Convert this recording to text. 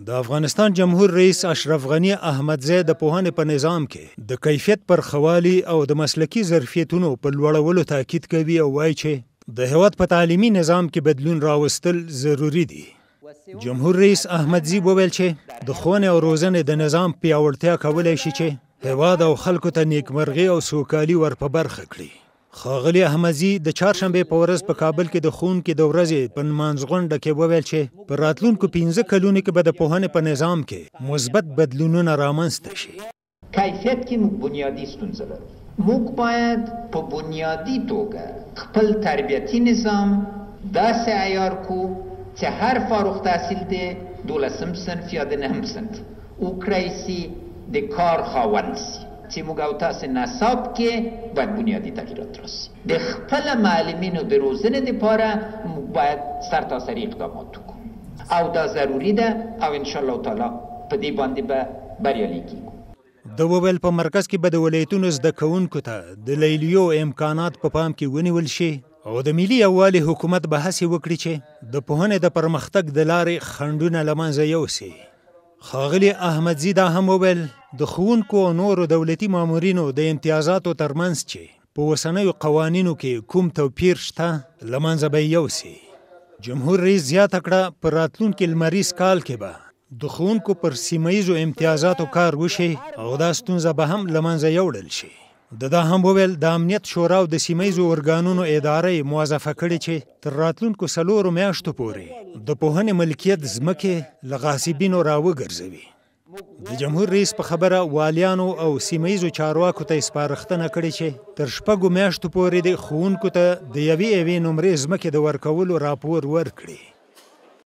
د افغانستان جمهور رئیس اشرف غنی احمدزی د پوهنې په نظام کې د کیفیت پر خوالي او د مسلکي ظرفیتونو په لوړولو تاکید کوي او وایي چې د هیواد په تعلیمي نظام کې بدلون راوستل ضروری دي. جمهور رئیس احمدزی وویل چې د ښوونې او روزنې د نظام پیاوړتیا کولی شي چې هیواد او خلکو ته نیکمرغي او سوکالي ور په برخه کړي. ښاغلي احمدزی د چهارشنبې په ورځ په کابل کې د ښوونکي د ورځې په نمانځغونډه کې وویل چې په راتلونکو 15 کلونو کې به د پوهنې په نظام کې مثبت بدلونونه رامنځته شي. کیفیت کې موږ بنیادی ستونزه لرو. موږ باید په بنیادی توګه خپل تربیتي نظام داسې عیار کو چې هر فارغ تحصیل دی 12 صنف یا د 9 صنف وکړی سي د کار خاوند سي چې موږ او تاسو نصاب کې باید بنیادی تغییرات راسي. د خپل معلمینو د روزنې لپاره موږ باید سرتاسري اقدامات وکړو او دا ضروری ده او ان شاء الله تعالی په دې باندې به بریالي کیږو. د وویل په مرکز کې به د ولایتونو زده کوونکو ته د لیلیو امکانات په پام کې ونیول شي او د ملي یووالي حکومت به هڅې وکړي چې د پوهنې د پرمختګ د لارې خنډونه له منځه یوسي. ښاغلي احمدزی دا هم وویل د ښوونکو او نورو دولتي مامورینو د امتیازاتو ترمنځ چې په اوسنیو قوانینو کې کوم توپیر شته له منځه به یوسي. جمهور رئیس زیاته کړه په راتلونکي لمریز کال کې به د ښوونکو پر سیمه ییزو امتیازاتو کار وشي او دا ستونزه به هم له منځه یوړل شي. دا هم وویل د امنیت شورا او د سیمه ییزو ارګانونو ادارې موظفه کړې چې تر راتلونکو 4 میاشتو پورې د پوهنې ملکیت ځمکې له غاصبینو راوګرځوي. د جمهور رئیس په خبره والیانو او سیمه ییزو چارواکو ته سپارښتنه کړې چې تر 6 میاشتو پورې د ښوونکو ته د یوې نمرې ځمکې د ورکولو راپور ورکړي.